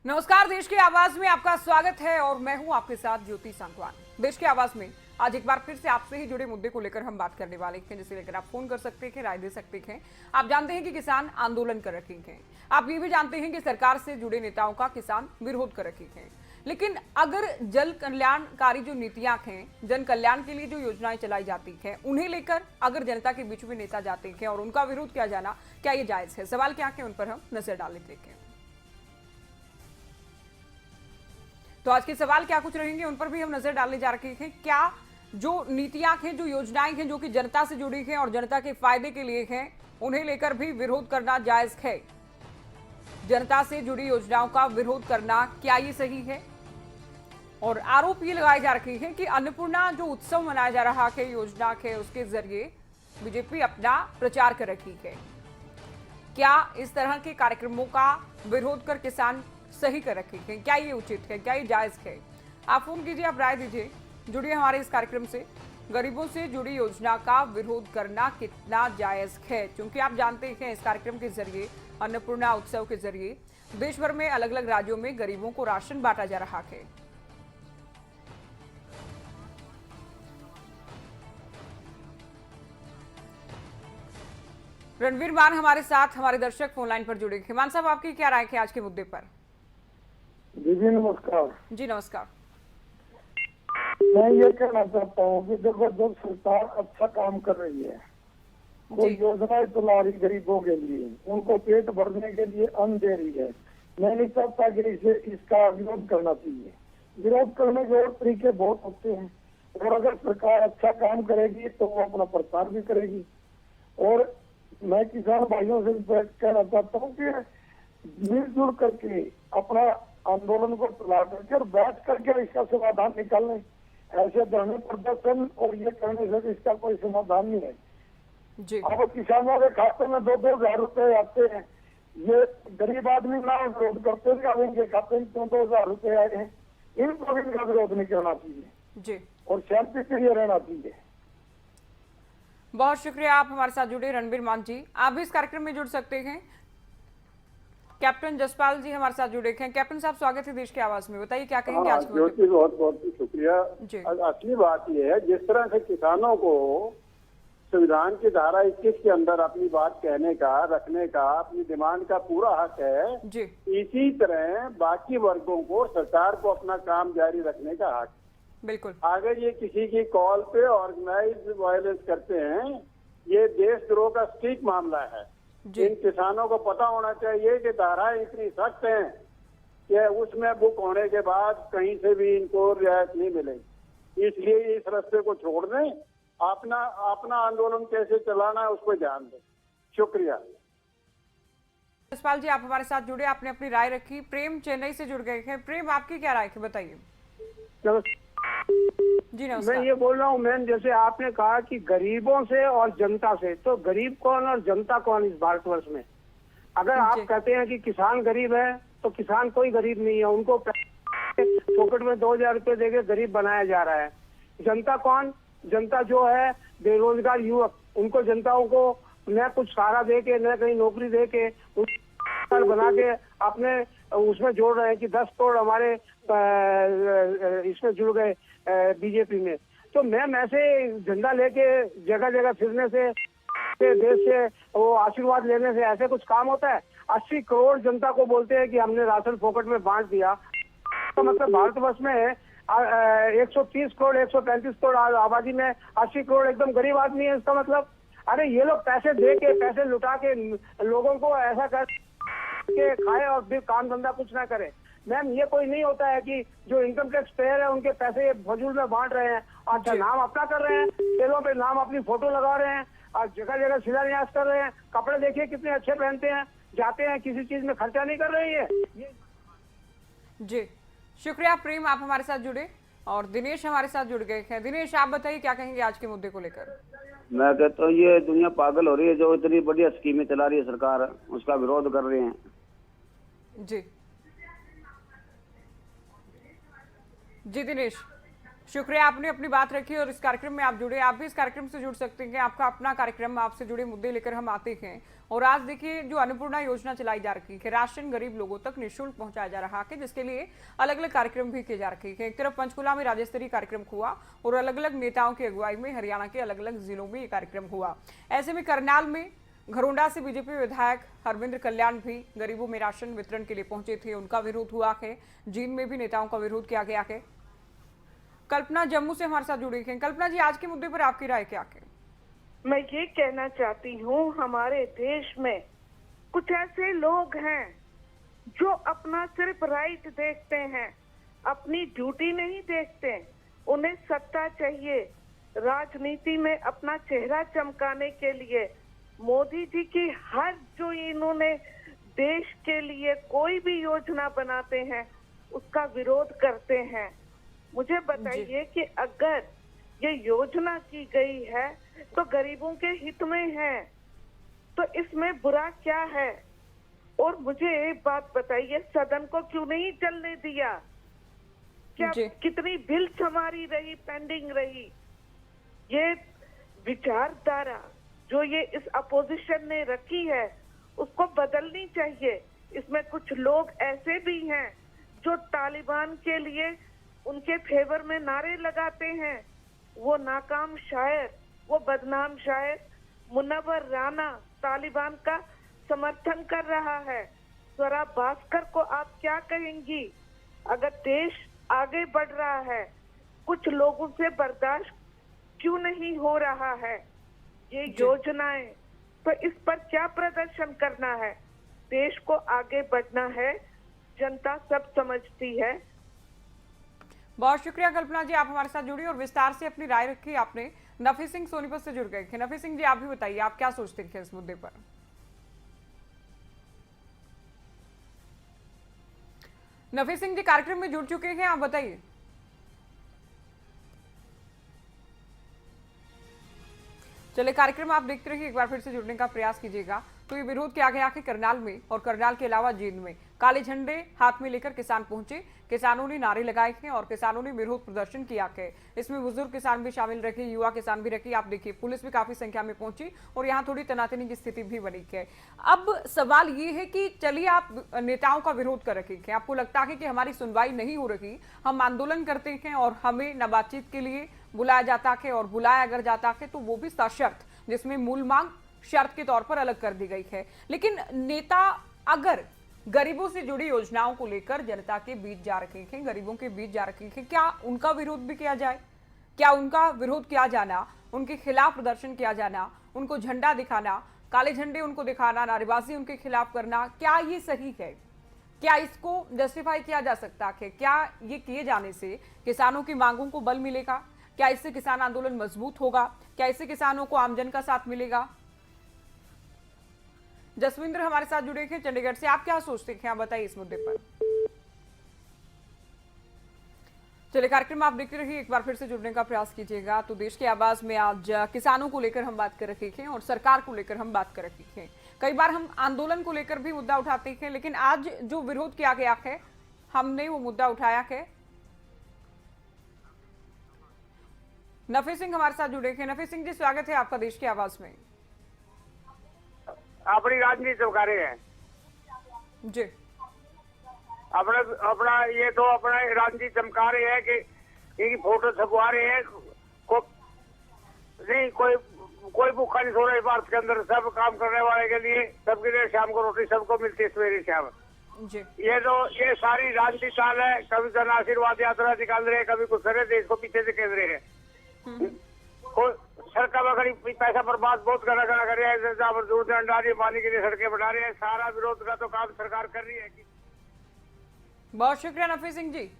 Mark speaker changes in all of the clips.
Speaker 1: नमस्कार, देश की आवाज में आपका स्वागत है और मैं हूं आपके साथ ज्योति सांगवान। देश की आवाज में आज एक बार फिर से आपसे ही जुड़े मुद्दे को लेकर हम बात करने वाले हैं, जिसे लेकर आप फोन कर सकते हैं, राय दे सकते हैं। आप जानते हैं कि किसान आंदोलन कर रखे हैं। आप ये भी जानते हैं कि सरकार से जुड़े नेताओं का किसान विरोध कर रखे हैं। लेकिन अगर जल कल्याणकारी जो नीतियां हैं, जन कल्याण के लिए जो योजनाएं चलाई जाती हैं, उन्हें लेकर अगर जनता के बीच में नेता जाते हैं और उनका विरोध किया जाना, क्या ये जायज है? सवाल क्या है, उन पर हम नजर डाल लेते हैं। तो आज के सवाल क्या कुछ रहेंगे, उन पर भी हम नजर डालने जा रहे हैं। क्या जो नीतियां हैं, जो योजनाएं हैं, जो कि जनता से जुड़ी हैं और जनता के फायदे के लिए हैं, उन्हें लेकर भी विरोध करना जायज है? जनता से जुड़ी योजनाओं का विरोध करना क्या ये सही है? और आरोप ये लगाए जा रहे हैं कि अन्नपूर्णा जो उत्सव मनाया जा रहा है योजना के, उसके जरिए बीजेपी अपना प्रचार कर रही है। क्या इस तरह के कार्यक्रमों का विरोध कर किसान सही कर रखे हैं? क्या ये उचित है? क्या ये जायज है? आप फोन कीजिए, आप राय दीजिए, जुड़िए हमारे इस कार्यक्रम से। गरीबों से जुड़ी योजना का विरोध करना कितना जायज है? क्योंकि आप जानते हैं इस कार्यक्रम के जरिए, अन्नपूर्णा उत्सव के जरिए देश भर में अलग अलग राज्यों में गरीबों को राशन बांटा जा रहा है। रणवीर मान हमारे साथ, हमारे दर्शक फोन लाइन पर जुड़े हैं। मान साहब, आपकी क्या राय है आज के मुद्दे पर?
Speaker 2: जी नमस्कार।
Speaker 1: जी नमस्कार।
Speaker 2: मैं ये कहना चाहता हूँ कि देखो, जब सरकार अच्छा काम कर रही है, कोई योजनाएं चला रही गरीबों के लिए, उनको पेट भरने के लिए अन्न दे रही है, मैं नहीं चाहता कि इसे इसका विरोध करना चाहिए। विरोध करने के और तरीके बहुत होते हैं, और अगर सरकार अच्छा काम करेगी तो वो अपना प्रचार भी करेगी। और मैं किसान भाइयों से कहना चाहता हूँ कि मिलजुल करके अपना आंदोलन को चला करके और बैठ करके इसका समाधान निकालने। ऐसे धरने प्रदर्शन और ये करने से इसका कोई समाधान नहीं है
Speaker 1: जी।
Speaker 2: अब किसानों के खाते में 2-2 हजार रुपए आते हैं, ये गरीब आदमी ना विरोध करते हैं, अब इनके खाते में 2-2 हजार रुपए आए हैं, इनको भी इनका विरोध नहीं करना चाहिए
Speaker 1: जी।
Speaker 2: और शांति के लिए रहना चाहिए।
Speaker 1: बहुत शुक्रिया, आप हमारे साथ जुड़े रणवीर मान जी। आप भी इस कार्यक्रम में जुड़ सकते हैं। कैप्टन जसपाल जी हमारे साथ जुड़े हैं। कैप्टन साहब, स्वागत है देश की आवाज में, बताइए क्या कहेंगे आज के मुद्दे
Speaker 3: ज्योति, बहुत बहुत शुक्रिया। असली बात यह है, जिस तरह से किसानों को संविधान की धारा 21 के अंदर अपनी बात कहने का, रखने का, अपनी डिमांड का पूरा हक है
Speaker 1: जी।
Speaker 3: इसी तरह बाकी वर्गों को, सरकार को अपना काम जारी रखने का हक।
Speaker 1: बिल्कुल।
Speaker 3: अगर ये किसी की कॉल पे ऑर्गेनाइज वायलेंस करते हैं, ये देशद्रोह का सटीक मामला है। इन किसानों को पता होना चाहिए कि धाराएं इतनी सख्त हैं कि उसमें बुक होने के बाद कहीं से भी इनको रियायत नहीं मिलेगी। इसलिए इस रास्ते को छोड़ दें, अपना आंदोलन कैसे चलाना है उस पर ध्यान दें। शुक्रिया।
Speaker 1: जसपाल जी, आप हमारे साथ जुड़े, आपने अपनी राय रखी। प्रेम चेन्नई से जुड़ गए हैं। प्रेम, आपकी क्या राय है, बताइए। जी नमस्कार।
Speaker 4: मैं ये बोल रहा हूँ मैम, जैसे आपने कहा कि गरीबों से और जनता से, तो गरीब कौन और जनता कौन इस भारतवर्ष में? अगर आप कहते हैं कि किसान गरीब है, तो किसान कोई गरीब नहीं है, उनको पॉकेट में 2,000 रुपए देके गरीब बनाया जा रहा है। जनता कौन? जनता जो है बेरोजगार युवक, उनको जनताओं को न कुछ सहारा दे के, न कहीं नौकरी दे के, बना के अपने उसमें जोड़ रहे हैं कि 10 करोड़ हमारे इसमें जुड़ गए बीजेपी में। तो मैम, ऐसे झंडा लेके जगह जगह फिरने से, देश से वो आशीर्वाद लेने से ऐसे कुछ काम होता है? 80 करोड़ जनता को बोलते हैं कि हमने राशन फोकट में बांट दिया, तो मतलब भारतवर्ष में 130 करोड़ 135 करोड़ आबादी में 80 करोड़ एकदम गरीब आदमी है। इसका मतलब, अरे ये लोग पैसे दे के, पैसे लुटा के लोगों को ऐसा कर के खाए और फिर काम धंधा कुछ ना करे। मैम, ये कोई नहीं होता है कि जो इनकम टैक्स पेयर है उनके पैसे ये फजूल में बांट रहे हैं। अच्छा, नाम अपना कर रहे हैं, तेलों पे नाम अपनी फोटो लगा रहे हैं और जगह जगह शिलान्यास कर रहे हैं। कपड़े देखिए कितने अच्छे पहनते हैं, जाते हैं, किसी चीज में खर्चा नहीं कर रहे हैं।
Speaker 1: जी शुक्रिया प्रेम, आप हमारे साथ जुड़े। और दिनेश हमारे साथ जुड़ गए हैं। दिनेश, आप बताइए क्या कहेंगे आज के मुद्दे को लेकर?
Speaker 5: मैं कहता हूँ ये दुनिया पागल हो रही है, जो इतनी बढ़िया स्कीमें चला रही है सरकार, उसका विरोध कर रहे हैं। जी
Speaker 1: जी दिनेश, शुक्रिया, आपने अपनी बात रखी और इस कार्यक्रम में आप जुड़े। आप भी इस कार्यक्रम से जुड़ सकते हैं, आपका अपना कार्यक्रम, आपसे जुड़े मुद्दे लेकर हम आते हैं। और आज देखिए, जो अन्नपूर्णा योजना चलाई जा रही है, राशन गरीब लोगों तक निःशुल्क पहुंचाया जा रहा है, जिसके लिए अलग अलग कार्यक्रम भी किए जा रहे हैं। एक तरफ पंचकुला में राज्य स्तरीय कार्यक्रम हुआ और अलग अलग नेताओं की अगुवाई में हरियाणा के अलग अलग जिलों में ये कार्यक्रम हुआ। ऐसे में करनाल में घरोंडा से बीजेपी विधायक हरविंद्र कल्याण भी गरीबों में राशन वितरण के लिए पहुंचे थे, उनका विरोध हुआ है। जींद में भी नेताओं का विरोध किया गया है। कल्पना जम्मू से हमारे साथ जुड़ी हैं। कल्पना जी, आज के मुद्दे पर आपकी राय क्या है?
Speaker 6: मैं ये कहना चाहती हूँ, हमारे देश में कुछ ऐसे लोग हैं जो अपना सिर्फ राइट देखते हैं, अपनी ड्यूटी नहीं देखते। उन्हें सत्ता चाहिए, राजनीति में अपना चेहरा चमकाने के लिए मोदी जी की हर जो इन्होंने देश के लिए कोई भी योजना बनाते हैं उसका विरोध करते हैं। मुझे बताइए कि अगर ये योजना की गई है तो गरीबों के हित में है, तो इसमें बुरा क्या है? और मुझे एक बात बताइए, सदन को क्यों नहीं चलने दिया? क्या कितनी बिल्स हमारी रही, पेंडिंग रही? ये विचारधारा जो ये इस अपोजिशन ने रखी है उसको बदलनी चाहिए। इसमें कुछ लोग ऐसे भी हैं जो तालिबान के लिए उनके फेवर में नारे लगाते हैं। वो नाकाम शायर, वो बदनाम शायर मुनव्वर राना तालिबान का समर्थन कर रहा है। स्वरा भास्कर को आप क्या कहेंगी? अगर देश आगे बढ़ रहा है, कुछ लोगों से बर्दाश्त क्यों नहीं हो रहा है? ये योजनाएं, तो इस पर क्या प्रदर्शन करना है? देश को आगे बढ़ना है, जनता सब समझती है।
Speaker 1: बहुत शुक्रिया कल्पना जी, आप हमारे साथ जुड़ी और विस्तार से अपनी राय रखी आपने। नफी सिंह सोनीपत से जुड़ गए थे। नफी सिंह जी, आप भी बताइए, आप क्या सोचते हैं इस मुद्दे पर? नफी सिंह जी कार्यक्रम में जुड़ चुके हैं, आप बताइए। चलिए, कार्यक्रम आप देखते रहिए, एक बार फिर से जुड़ने का प्रयास कीजिएगा। तो ये विरोध किया गया कि करनाल में और करनाल के अलावा जींद में काले झंडे हाथ में लेकर किसान पहुंचे। किसानों ने नारे लगाए हैं और किसानों ने विरोध प्रदर्शन किया है। इसमें बुजुर्ग किसान भी शामिल रखे, युवा किसान भी रखे। आप देखिए, पुलिस भी काफी संख्या में पहुंची और यहाँ थोड़ी तनातनी की स्थिति भी बनी है। अब सवाल ये है कि चलिए, आप नेताओं का विरोध कर रखे हैं, आपको लगता है कि हमारी सुनवाई नहीं हो रही, हम आंदोलन करते हैं और हमें न बातचीत के लिए बुलाया जाता है, और बुलाया अगर जाता है तो वो भी सशर्त, जिसमें मूल मांग शर्त के तौर पर अलग कर दी गई है। लेकिन नेता अगर गरीबों से जुड़ी योजनाओं को लेकर जनता के बीच जा रखे हैं, गरीबों के बीच जा रखे हैं, क्या उनका विरोध भी किया जाए? क्या उनका विरोध किया जाना, उनके खिलाफ प्रदर्शन किया जाना, उनको झंडा दिखाना, काले झंडे उनको दिखाना, नारेबाजी उनके खिलाफ करना, क्या ये सही है? क्या इसको जस्टिफाई किया जा सकता है? क्या ये किए जाने से किसानों की मांगों को बल मिलेगा? क्या इससे किसान आंदोलन मजबूत होगा? क्या इससे किसानों को आमजन का साथ मिलेगा? जसविंद्र हमारे साथ जुड़े हैं चंडीगढ़ से, आप क्या सोचते हैं, आप बताइए इस मुद्दे पर। चलिए, कार्यक्रम आप देखते रहिए, एक बार फिर से जुड़ने का प्रयास कीजिएगा। तो देश की आवाज में आज किसानों को लेकर हम बात कर रहे हैं और सरकार को लेकर हम बात कर रहे हैं। कई बार हम आंदोलन को लेकर भी मुद्दा उठाते हैं, लेकिन आज जो विरोध किया गया है, हमने वो मुद्दा उठाया है। नफी सिंह हमारे साथ जुड़े हैं। नफी सिंह जी, स्वागत है आपका देश की आवाज में।
Speaker 4: अपनी राजनीति चमका रहे हैं
Speaker 1: जी,
Speaker 4: अपना ये तो अपना राजनीति चमका रहे हैं कि इनकी फोटो छपवा रहे हैं। नहीं, कोई भूखा नहीं सो रहा है भारत के अंदर। सब काम करने वाले के लिए, सबके लिए शाम को रोटी सबको मिलती है सवेरे शाम
Speaker 1: जी।
Speaker 4: ये सारी राजनीति चाल है। कभी जन आशीर्वाद यात्रा निकाल रहे हैं, कभी कुछ रहे, देश को पीछे से खेल रहे हैं। सरकार अगर पैसा बर्बाद बहुत कर रहे हैं, दूध अंडा रही, पानी के लिए सड़कें बना रहे हैं। सारा विरोध का तो काम सरकार कर रही है।
Speaker 1: बहुत शुक्रिया नफी सिंह जी।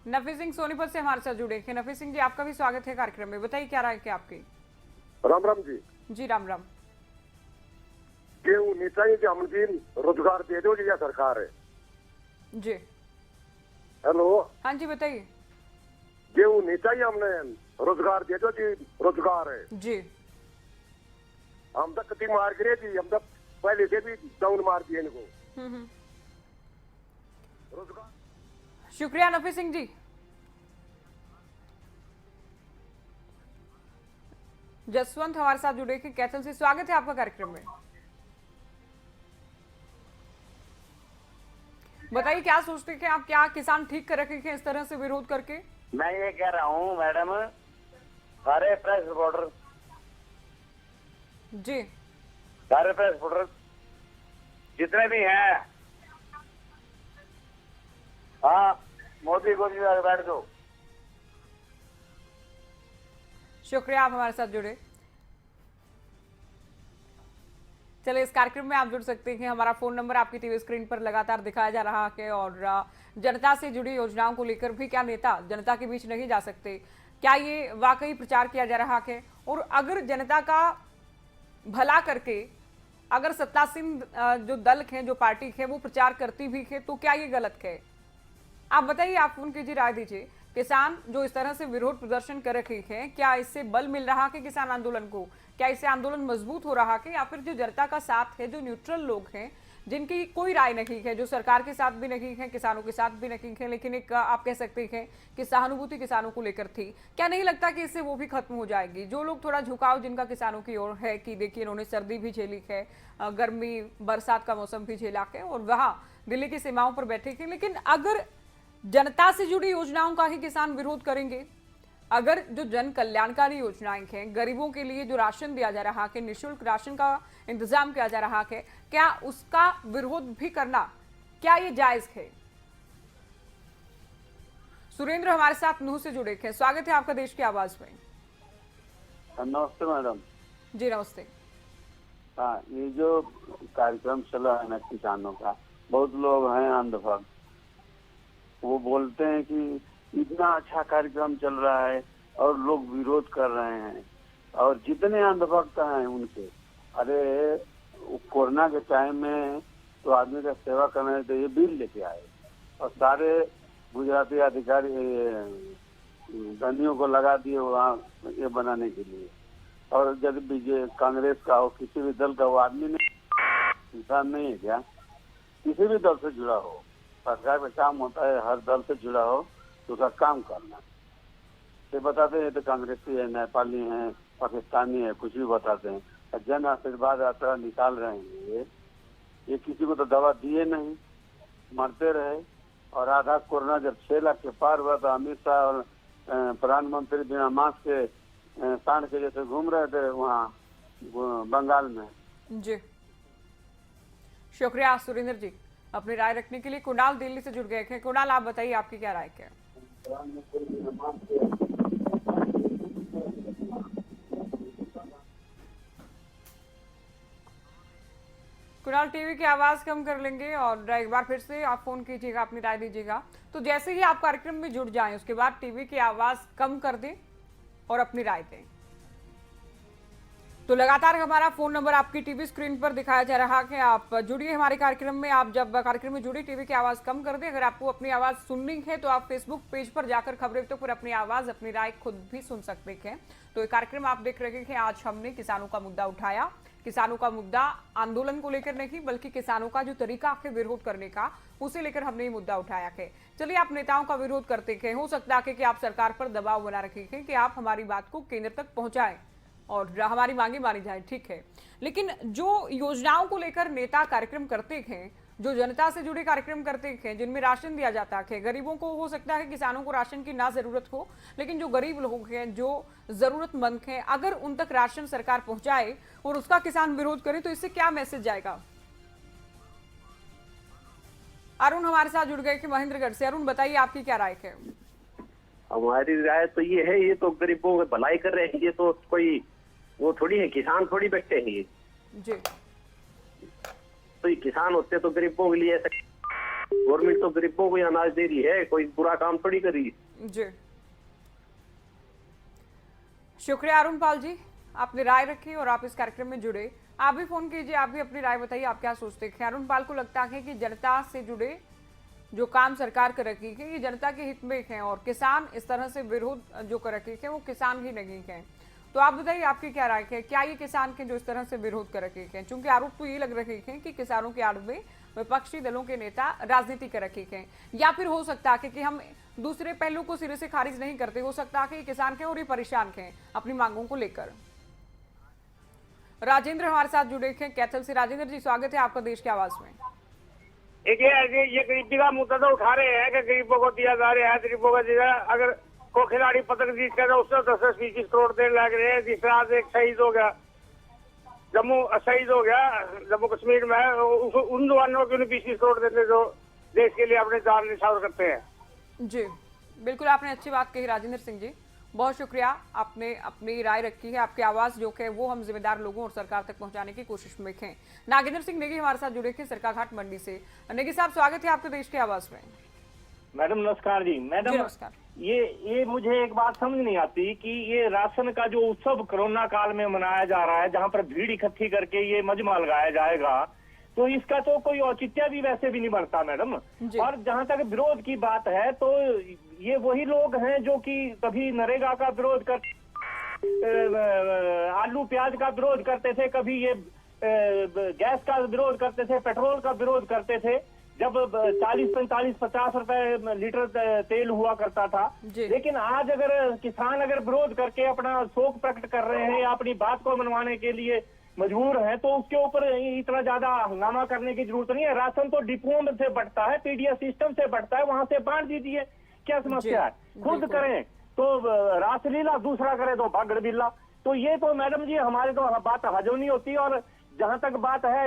Speaker 1: नफी सिंह सोनीपत से हमारे साथ जुड़े हैं। नफी सिंह जी, आपका भी स्वागत है कार्यक्रम में, बताइए क्या राय है आपकी?
Speaker 2: राम राम जी।
Speaker 1: जी राम राम।
Speaker 2: गेहूं नेताजी के हमने रोजगार दे दो या सरकार है
Speaker 1: जी।
Speaker 2: हेलो,
Speaker 1: हाँ जी बताइए।
Speaker 2: गेहूं नेताजी हमने रोजगार दे दो जी, रोजगार है
Speaker 1: जी।
Speaker 2: हम तक कति मार गिरे जी, हम तक पहले से भी डाउन मार दिए इनको। रोजगार।
Speaker 1: शुक्रिया नफी सिंह जी। जसवंत हमारे साथ जुड़े थे कैथल से। स्वागत है आपका कार्यक्रम में। बताइए क्या सोचते हैं आप, क्या किसान ठीक कर रखे हैं इस तरह से विरोध करके?
Speaker 7: मैं ये कह रहा हूँ मैडम, सारे प्रेस रिपोर्टर
Speaker 1: जी
Speaker 7: सारे प्रेस रिपोर्टर जितने भी हैं, हाँ, मोदी को भी बैठ दो।
Speaker 1: शुक्रिया, आप हमारे साथ जुड़े। चलिए, इस कार्यक्रम में आप जुड़ सकते हैं। हमारा फोन नंबर आपकी टीवी स्क्रीन पर लगातार दिखाया जा रहा है और जनता से जुड़ी योजनाओं को लेकर भी क्या नेता जनता के बीच नहीं जा सकते? क्या ये वाकई प्रचार किया जा रहा है? और अगर जनता का भला करके अगर सत्तासीन जो दल है, जो पार्टी है, वो प्रचार करती भी है, तो क्या ये गलत है? आप बताइए, आप फोन कीजिए, राय दीजिए। किसान जो इस तरह से विरोध प्रदर्शन कर रहे हैं, क्या इससे बल मिल रहा है किसान आंदोलन को? क्या इससे आंदोलन मजबूत हो रहा है, या फिर जो जनता का साथ है, जो न्यूट्रल लोग हैं, जिनकी कोई राय नहीं है, जो सरकार के साथ भी नहीं है, किसानों के साथ भी नहीं है, लेकिन एक आप कह सकते हैं कि सहानुभूति किसानों को लेकर थी, क्या नहीं लगता कि इससे वो भी खत्म हो जाएगी? जो लोग थोड़ा झुकाव जिनका किसानों की ओर है कि देखिए इन्होंने सर्दी भी झेली है, गर्मी बरसात का मौसम भी झेला है और वहाँ दिल्ली की सीमाओं पर बैठे थे, लेकिन अगर जनता से जुड़ी योजनाओं का ही किसान विरोध करेंगे, अगर जो जन कल्याणकारी योजनाएं हैं, गरीबों के लिए जो राशन दिया जा रहा है, निःशुल्क राशन का इंतजाम किया जा रहा है, क्या उसका विरोध भी करना, क्या ये जायज है? सुरेंद्र हमारे साथ नूह से जुड़े हैं। स्वागत है आपका देश की आवाज में।
Speaker 5: नमस्ते मैडम।
Speaker 1: जी नमस्ते।
Speaker 5: हाँ, ये जो कार्यक्रम चला है ना किसानों का, बहुत लोग हैं अंधभक्त, वो बोलते हैं कि इतना अच्छा कार्यक्रम चल रहा है और लोग विरोध कर रहे हैं, और जितने अंधभक्त हैं उनके, अरे कोरोना के टाइम में तो आदमी का सेवा करने के लिए बिल लेके आए और सारे गुजराती अधिकारी धनियों को लगा दिए वहाँ ये बनाने के लिए। और जब बीजेपी कांग्रेस का हो, किसी भी दल का हो, आदमी नहीं, इंसान नहीं है क्या? किसी भी दल से जुड़ा हो, सरकार का काम होता है हर दल से जुड़ा हो तो उसका काम करना। ये बताते हैं तो कांग्रेसी है, नेपाली है, पाकिस्तानी है, कुछ भी बताते हैं। जन आशीर्वाद यात्रा निकाल रहे हैं, ये किसी को तो दवा दिए नहीं, मरते रहे। और आधा कोरोना जब 6 लाख के पार हुआ तो अमित शाह और प्रधानमंत्री बिना मास्क के सांड के जैसे घूम रहे थे वहाँ बंगाल में।
Speaker 1: जी शुक्रिया सुरेंद्र जी अपनी राय रखने के लिए। कुणाल दिल्ली से जुड़ गए हैं। कुणाल, आप बताइए आपकी क्या राय है? कुणाल, टीवी की आवाज कम कर लेंगे और एक बार फिर से आप फोन कीजिएगा, अपनी राय दीजिएगा। तो जैसे ही आप कार्यक्रम में जुड़ जाएं उसके बाद टीवी की आवाज कम कर दें और अपनी राय दें। तो लगातार हमारा फोन नंबर आपकी टीवी स्क्रीन पर दिखाया जा रहा है। आप जुड़िए हमारे कार्यक्रम में। आप जब कार्यक्रम में जुड़े टीवी की आवाज कम कर दें। अगर आपको अपनी आवाज सुननी है तो आप फेसबुक पेज पर जाकर खबरें तो फिर अपनी आवाज, अपनी राय खुद भी सुन सकते हैं। तो ये कार्यक्रम आप देख रहे हैं। आज हमने किसानों का मुद्दा उठाया। किसानों का मुद्दा आंदोलन को लेकर नहीं, बल्कि किसानों का जो तरीका है विरोध करने का, उसे लेकर हमने ये मुद्दा उठाया है। चलिए, आप नेताओं का विरोध करते हैं, हो सकता है कि आप सरकार पर दबाव बना रखे हैं कि आप हमारी बात को केंद्र तक पहुंचाएं और हमारी मांगे मानी जाए, ठीक है। लेकिन जो योजनाओं को लेकर नेता कार्यक्रम करते हैं, जो जनता से जुड़े कार्यक्रम करते हैं, जिनमें राशन दिया जाता है, गरीबों को, हो सकता है किसानों को राशन की ना जरूरत हो, लेकिन जो गरीब लोग हैं, जो जरूरतमंद हैं, अगर उन तक राशन सरकार पहुंचाए और उसका किसान विरोध करे तो इससे क्या मैसेज जाएगा? अरुण हमारे साथ जुड़ गए कि महेंद्रगढ़ से। अरुण, बताइए आपकी क्या राय है?
Speaker 8: हमारी राय तो ये है, ये तो गरीबों की भलाई कर रहे हैं, ये तो कोई वो थोड़ी है, किसान थोड़ी बैठे हैं ये
Speaker 1: जी।
Speaker 8: तो ये किसान होते तो गरीबों के लिए ऐसा, गवर्नमेंट तो गरीबों को अनाज दे रही है, कोई बुरा काम थोड़ी कर रही है।
Speaker 1: जी शुक्रिया अरुण पाल जी, आपने राय रखी और आप इस कार्यक्रम में जुड़े। आप भी फोन कीजिए, आप भी अपनी राय बताइए, आप क्या सोचते हैं? अरुण पाल को लगता है कि जनता से जुड़े जो काम सरकार कर रखी है ये जनता के हित में है और किसान इस तरह से विरोध जो कर रखे हैं वो किसान ही नहीं है। तो आप बताइए आपकी क्या राय है? क्या ये किसान के जो इस तरह से विरोध कर रखे हैं? क्योंकि आरोप तो ये लग रहे हैं कि किसानों के आड़ में विपक्षी दलों के नेता राजनीति कर रखे हैं, या फिर हो सकता है कि हम दूसरे पहलू को सिरे से खारिज नहीं करते, हो सकता है कि किसान के और ये परेशान हैं अपनी मांगों को लेकर। राजेंद्र हमारे साथ जुड़े हैं कैथल से। राजेंद्र जी, स्वागत है आपका देश की आवाज में।
Speaker 4: देखिए ये गरीबी का मुद्दा तो उठा रहे हैं कि गरीबों को दिया जा रहा है, गरीबों को दिया, अगर कोई खिलाड़ी पदक जीत कर उससे 10-20 करोड़ देने लग रहे हैं। जिस तरह आज एक शहीद हो गया, जम्मू कश्मीर में, उन जवानों को 20 करोड़ देते जो देश के लिए अपने जान निछावर करते हैं।
Speaker 1: जी बिल्कुल, आपने अच्छी बात कही राजेंद्र सिंह जी, बहुत शुक्रिया। आपने अपनी राय रखी है, आपकी आवाज जो है वो हम जिम्मेदार लोगों और सरकार तक पहुंचाने की कोशिश में हैं। नागेंद्र सिंह नेगी हमारे साथ जुड़े थे सरकाघाट मंडी से। नेगी साहब, स्वागत है आपके देश की आवाज में।
Speaker 9: मैडम नमस्कार जी। मैडम
Speaker 1: नमस्कार।
Speaker 9: ये मुझे एक बात समझ नहीं आती कि ये राशन का जो उत्सव कोरोना काल में मनाया जा रहा है, जहाँ पर भीड़ इकट्ठी करके ये मजमा लगाया जाएगा, तो इसका तो कोई औचित्य भी वैसे भी नहीं बनता मैडम। और जहाँ तक विरोध की बात है, तो ये वही लोग हैं जो कि कभी नरेगा का विरोध कर, आलू प्याज का विरोध करते थे, कभी ये गैस का विरोध करते थे, पेट्रोल का विरोध करते थे, जब 40, 45, 50 रुपए लीटर तेल हुआ करता था। लेकिन आज अगर किसान अगर विरोध करके अपना शोक प्रकट कर रहे हैं या अपनी बात को मनवाने के लिए मजबूर है, तो उसके ऊपर इतना ज्यादा हंगामा करने की जरूरत नहीं है। राशन तो डिपोओं में से बढ़ता है, पीडीएस सिस्टम से बढ़ता है, वहां से बांट दीजिए, क्या समस्या है? खुद करें तो रासलीला, दूसरा करे तो भागड़ बिल्ला। तो ये तो मैडम जी हमारे तो बात हजम नहीं होती। और जहां तक बात है,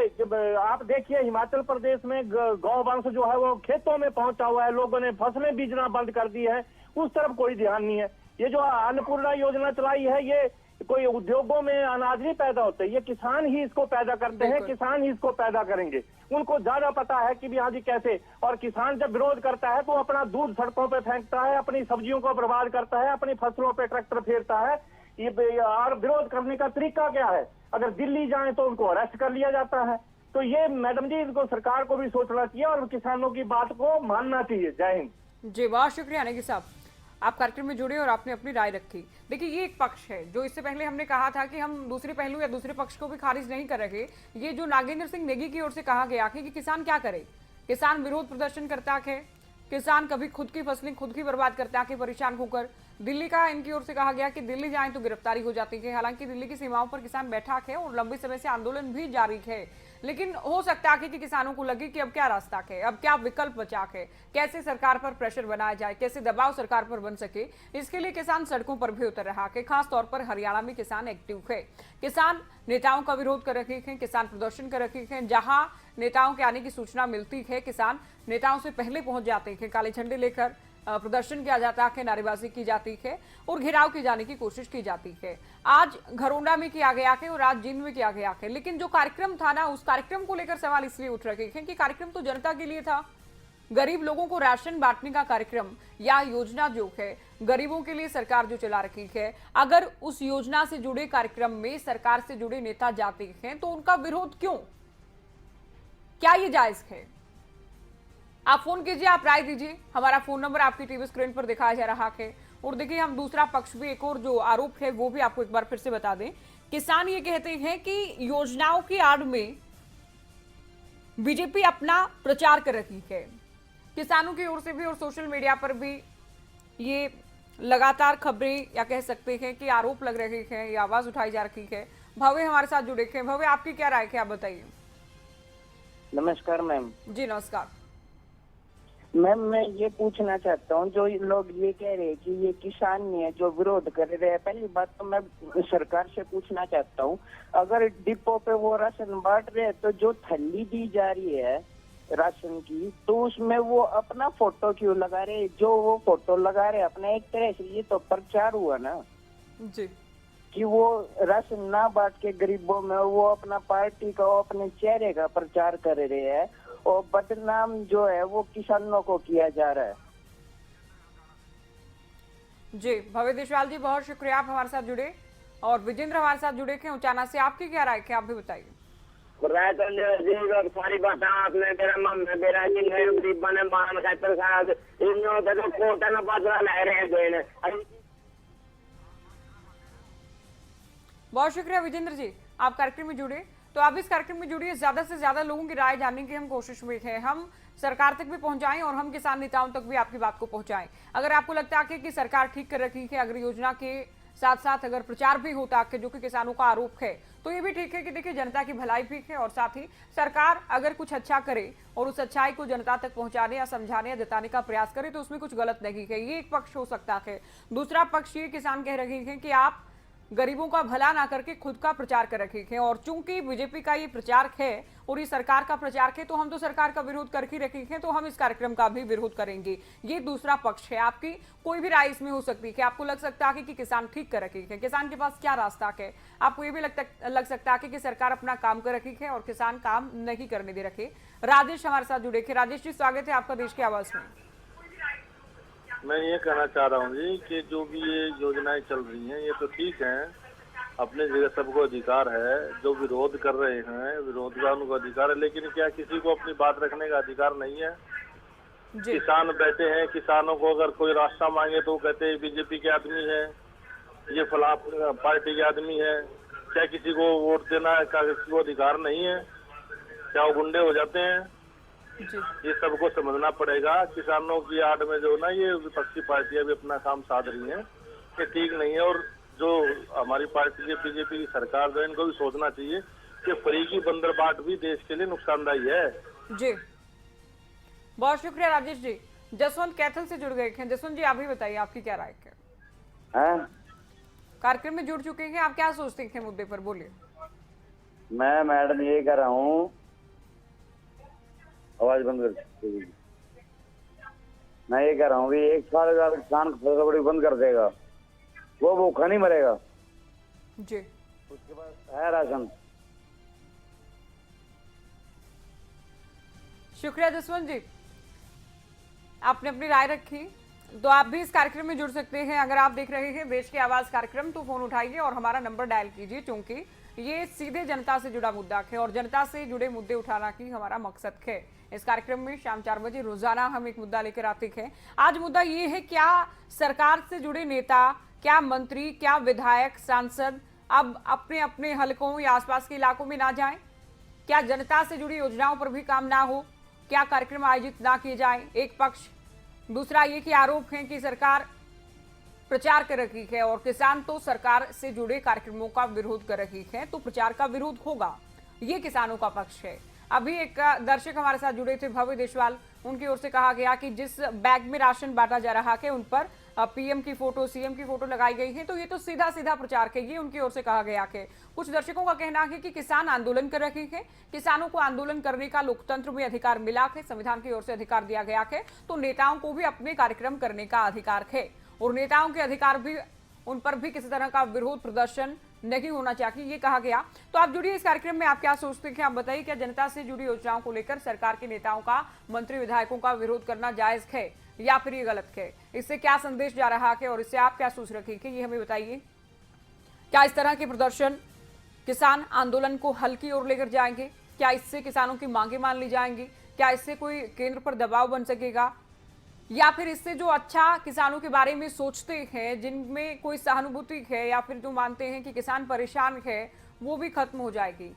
Speaker 9: आप देखिए हिमाचल प्रदेश में गौ वंश जो है वो खेतों में पहुंचा हुआ है, लोगों ने फसलें बीजना बंद कर दी है, उस तरफ कोई ध्यान नहीं है। ये जो अन्नपूर्णा योजना चलाई है, ये कोई उद्योगों में अनाज नहीं पैदा होते, ये किसान ही इसको पैदा करते हैं, किसान ही इसको पैदा करेंगे। उनको ज्यादा पता है कि भी हाँ जी कैसे। और किसान जब विरोध करता है तो अपना दूध सड़कों पे फेंकता है, अपनी सब्जियों को बर्बाद करता है, अपनी फसलों पे ट्रैक्टर फेरता है। ये और विरोध करने का तरीका क्या है? अगर दिल्ली जाए तो उनको अरेस्ट कर लिया जाता है। तो ये मैडम जी इनको सरकार को भी सोचना चाहिए और किसानों की बात को मानना चाहिए। जय हिंद।
Speaker 1: जी बहुत शुक्रिया नेगी साहब, आप कार्यक्रम में जुड़े और आपने अपनी राय रखी। देखिए ये एक पक्ष है जो इससे पहले हमने कहा था कि हम दूसरे पहलू या दूसरे पक्ष को भी खारिज नहीं कर रहे। ये जो नागेंद्र सिंह नेगी की ओर से कहा गया कि किसान क्या करे, किसान विरोध प्रदर्शन करता है, किसान कभी खुद की फसलें खुद की बर्बाद करता है परेशान होकर। दिल्ली का इनकी ओर से कहा गया कि दिल्ली जाएं तो गिरफ्तारी हो जाती है। हालांकि दिल्ली की सीमाओं पर किसान बैठा है और लंबे समय से आंदोलन भी जारी है, लेकिन हो सकता है कि किसानों को लगे कि अब क्या रास्ता है, अब क्या विकल्प बचा है, कैसे सरकार पर प्रेशर बनाया जाए, कैसे दबाव सरकार पर बन सके। इसके लिए किसान सड़कों पर भी उतर रहा है। खास तौर पर हरियाणा में किसान एक्टिव है। किसान नेताओं का विरोध कर रहे हैं, किसान प्रदर्शन कर रहे हैं। जहां नेताओं के आने की सूचना मिलती है, किसान नेताओं से पहले पहुंच जाते हैं, काले झंडे लेकर प्रदर्शन किया जाता है, नारेबाजी की जाती है और घेराव की जाने की कोशिश की जाती है। आज घरोंडा में किया गया है और आज जींद में किया गया है, लेकिन जो कार्यक्रम था ना, उस कार्यक्रम को लेकर सवाल इसलिए उठ रहे हैं कि कार्यक्रम तो जनता के लिए था। गरीब लोगों को राशन बांटने का कार्यक्रम या योजना जो है गरीबों के लिए सरकार जो चला रखी है, अगर उस योजना से जुड़े कार्यक्रम में सरकार से जुड़े नेता जाते हैं तो उनका विरोध क्यों? क्या ये जायज है? आप फोन कीजिए, आप राय दीजिए। हमारा फोन नंबर आपकी टीवी स्क्रीन पर दिखाया जा रहा है। और देखिए हम दूसरा पक्ष भी, एक और जो आरोप है वो भी आपको एक बार फिर से बता दें। किसान ये कहते हैं कि योजनाओं की आड़ में बीजेपी अपना प्रचार कर रही है। किसानों की ओर से भी और सोशल मीडिया पर भी ये लगातार खबरें या कह सकते हैं कि आरोप लग रहे हैं, ये आवाज उठाई जा रही है। भव्य हमारे साथ जुड़े हैं। भव्य, आपकी क्या राय है, आप बताइए।
Speaker 10: नमस्कार मैम।
Speaker 1: जी नमस्कार
Speaker 10: मैम, मैं ये पूछना चाहता हूँ, जो लोग ये कह रहे हैं कि ये किसान नहीं है जो विरोध कर रहे हैं, पहली बात तो मैं सरकार से पूछना चाहता हूँ, अगर डिपो पे वो राशन बांट रहे हैं तो जो थैली दी जा रही है राशन की, तो उसमें वो अपना फोटो क्यों लगा रहे? जो वो फोटो लगा रहे अपना, एक तरह से ये तो प्रचार हुआ ना
Speaker 1: जी,
Speaker 10: कि वो राशन ना बांट के गरीबों में वो अपना पार्टी का, अपने चेहरे का प्रचार कर रहे हैं और बदनाम जो है वो किसानों को किया जा रहा है।
Speaker 1: जी भव्य देशवाल जी, बहुत शुक्रिया, आप हमारे साथ जुड़े। और विजेंद्र हमारे साथ जुड़े थे उचाना से। आपकी क्या राय है, आप भी बताइए।
Speaker 7: राय तो जी सारी बात आपने मेरा गरीब बने मान खातर साथ इन तो कोटा न पात्र ले रहे हैं।
Speaker 1: बहुत शुक्रिया विजेंद्र जी, आप कार्यक्रम में जुड़े। तो आप इस कार्यक्रम में जुड़िए, ज्यादा से ज्यादा लोगों की राय जानने की हम कोशिश में हैं। हम सरकार तक भी पहुंचाएं और हम किसान नेताओं तक भी आपकी बात को पहुंचाएं। अगर आपको लगता है कि सरकार ठीक कर रखी है, अगर योजना के साथ साथ अगर प्रचार भी होता कि जो कि किसानों का आरोप है, तो ये भी ठीक है कि देखिए जनता की भलाई भी है और साथ ही सरकार अगर कुछ अच्छा करे और उस अच्छाई को जनता तक पहुंचाने या समझाने या जताने का प्रयास करे तो उसमें कुछ गलत नहीं है। ये एक पक्ष हो सकता है। दूसरा पक्ष ये किसान कह रहे हैं कि आप गरीबों का भला ना करके खुद का प्रचार कर रखे हैं, और चूंकि बीजेपी का ये प्रचार है और ये सरकार का प्रचार है तो हम तो सरकार का विरोध करके रखे हैं, तो हम इस कार्यक्रम का भी विरोध करेंगे। ये दूसरा पक्ष है। आपकी कोई भी राय इसमें हो सकती है। आपको लग सकता है कि किसान ठीक कर रखे हैं, किसान के पास क्या रास्ता है। आपको ये भी लग सकता है कि सरकार अपना काम कर रखी है और किसान काम नहीं करने दे रखे। राजेश हमारे साथ जुड़े थे। राजेश जी, स्वागत है आपका देश की आवाज में।
Speaker 11: मैं ये कहना चाह रहा हूँ जी कि जो भी ये योजनाएं चल रही हैं ये तो ठीक हैं, अपने जगह सबको अधिकार है। जो विरोध कर रहे हैं विरोध का उनको अधिकार है, लेकिन क्या किसी को अपनी बात रखने का अधिकार नहीं है? किसान बैठे हैं, किसानों को अगर कोई रास्ता मांगे तो कहते हैं बीजेपी के आदमी है, ये फला पार्टी के आदमी है। क्या किसी को वोट देना है? क्या किसी को अधिकार नहीं है? क्या वो गुंडे हो जाते हैं? ये सबको समझना पड़ेगा। किसानों की आड़ में जो ना ये विपक्षी पार्टियां भी अपना काम साध रही हैं, ये ठीक नहीं है। और जो हमारी पार्टी की बीजेपी की सरकार जो है इनको भी सोचना चाहिए कि फ्री की बंदरबाट भी देश के लिए नुकसानदायी है।
Speaker 1: जी बहुत शुक्रिया राजेश जी। जसवंत कैथल से जुड़ गए हैं। जसवंत जी, आप भी बताइए आपकी क्या राय है? कार्यक्रम में जुड़ चुके हैं, आप क्या सोचते हैं मुद्दे पर, बोलिए।
Speaker 5: मैं मैडम ये कह रहा हूँ, आवाज बंद कर। मैं ये कह रहा हूँ कि 1 साल का किसान फसल बंद कर देगा, वो भूखा नहीं मरेगा
Speaker 1: जी।
Speaker 5: उसके पास है राशन।
Speaker 1: शुक्रिया जसवंत जी, आपने अपनी राय रखी। तो आप भी इस कार्यक्रम में जुड़ सकते हैं। अगर आप देख रहे हैं देश की आवाज कार्यक्रम तो फोन उठाइए और हमारा नंबर डायल कीजिए, क्योंकि ये सीधे जनता से जुड़ा मुद्दा है और जनता से जुड़े मुद्दे उठाना की हमारा मकसद है। इस कार्यक्रम में शाम 4 बजे रोजाना हम एक मुद्दा लेकर आते हैं। आज मुद्दा ये है, क्या सरकार से जुड़े नेता, क्या मंत्री, क्या विधायक, सांसद अब अपने अपने हलकों या आसपास के इलाकों में ना जाएं? क्या जनता से जुड़ी योजनाओं पर भी काम ना हो? क्या कार्यक्रम आयोजित ना किए जाए? एक पक्ष। दूसरा ये कि आरोप है कि सरकार प्रचार कर रही है और किसान तो सरकार से जुड़े कार्यक्रमों का विरोध कर रही है, तो प्रचार का विरोध होगा। ये किसानों का पक्ष है। अभी एक दर्शक हमारे साथ जुड़े थे, भव्य देशवाल, उनकी ओर से कहा गया कि जिस बैग में राशन बांटा जा रहा है उन पर पीएम की फोटो, सीएम की फोटो लगाई गई है, तो ये तो सीधा सीधा प्रचार है। ये उनकी ओर से कहा गया है। कुछ दर्शकों का कहना है कि किसान आंदोलन कर रहे हैं, किसानों को आंदोलन करने का लोकतंत्र में अधिकार मिला है, संविधान की ओर से अधिकार दिया गया है, तो नेताओं को भी अपने कार्यक्रम करने का अधिकार है और नेताओं के अधिकार भी, उन पर भी किसी तरह का विरोध प्रदर्शन नहीं होना चाहिए, ये कहा गया। तो आप जुड़िए इस कार्यक्रम में, आप क्या सोचते हैं? आप बताइए, क्या जनता से जुड़ी योजनाओं को लेकर सरकार के नेताओं का, मंत्री विधायकों का विरोध करना जायज है या फिर ये गलत है? इससे क्या संदेश जा रहा है और इससे आप क्या सोच रखे हैं, ये हमें बताइए। क्या इस तरह के प्रदर्शन किसान आंदोलन को हल की ओर लेकर जाएंगे? क्या इससे किसानों की मांगे मान ली जाएंगी? क्या इससे कोई केंद्र पर दबाव बन सकेगा, या फिर इससे जो अच्छा किसानों के बारे में सोचते हैं, जिनमें कोई सहानुभूति है या फिर जो मानते हैं कि किसान परेशान है, वो भी खत्म हो जाएगी?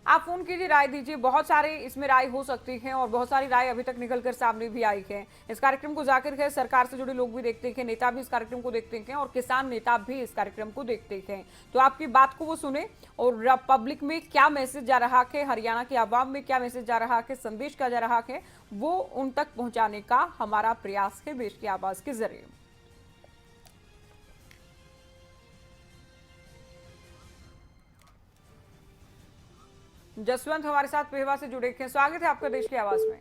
Speaker 1: आप फोन कीजिए, राय दीजिए। बहुत सारे इसमें राय हो सकती हैं और बहुत सारी राय अभी तक निकलकर सामने भी आई है। इस कार्यक्रम को जाकर है सरकार से जुड़े लोग भी देखते हैं, नेता भी इस कार्यक्रम को देखते हैं और किसान नेता भी इस कार्यक्रम को देखते हैं। तो आपकी बात को वो सुने और पब्लिक में क्या मैसेज जा रहा है, हरियाणा के आवाम में क्या मैसेज जा रहा है, संदेश क्या जा रहा है, वो उन तक पहुंचाने का हमारा प्रयास है देश की आवाज के जरिए। जसवंत हमारे साथ पेहवा से जुड़े हैं, स्वागत है आपका देश की आवाज में।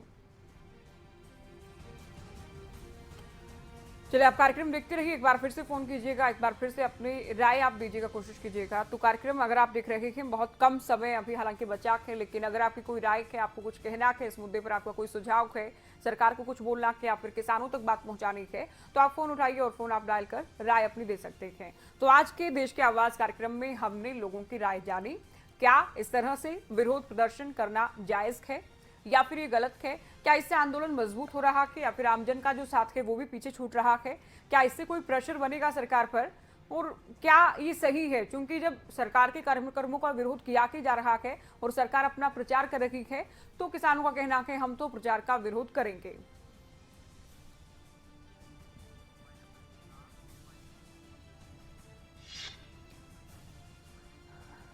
Speaker 1: चलिए, आप कार्यक्रम देखते रहिए, एक बार फिर से फोन कीजिएगा, एक बार फिर से अपनी राय आप दीजिएगा, कोशिश कीजिएगा। तो कार्यक्रम अगर आप देख रहे हैं, बहुत कम समय अभी हालांकि बचा है, लेकिन अगर आपकी कोई राय है, आपको कुछ कहना है इस मुद्दे पर, आपका कोई सुझाव है, सरकार को कुछ बोलना है या फिर किसानों तक बात पहुंचानी है, तो आप फोन उठाइए और फोन आप डायल कर राय अपनी दे सकते हैं। तो आज के देश के आवाज कार्यक्रम में हमने लोगों की राय जानी। क्या इस तरह से विरोध प्रदर्शन करना जायज है या फिर ये गलत है? क्या इससे आंदोलन मजबूत हो रहा है या फिर आमजन का जो साथ है वो भी पीछे छूट रहा है? क्या इससे कोई प्रेशर बनेगा सरकार पर? और क्या ये सही है? क्योंकि जब सरकार के कर्मों का विरोध किया जा रहा है और सरकार अपना प्रचार कर रही है, तो किसानों का कहना है हम तो प्रचार का विरोध करेंगे।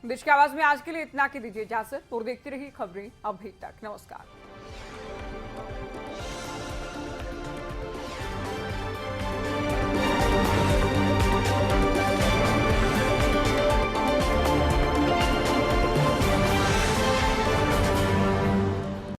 Speaker 1: देश की आवाज में आज के लिए इतना की दीजिए इजाजत और देखते रहिए खबरें अभी तक। नमस्कार।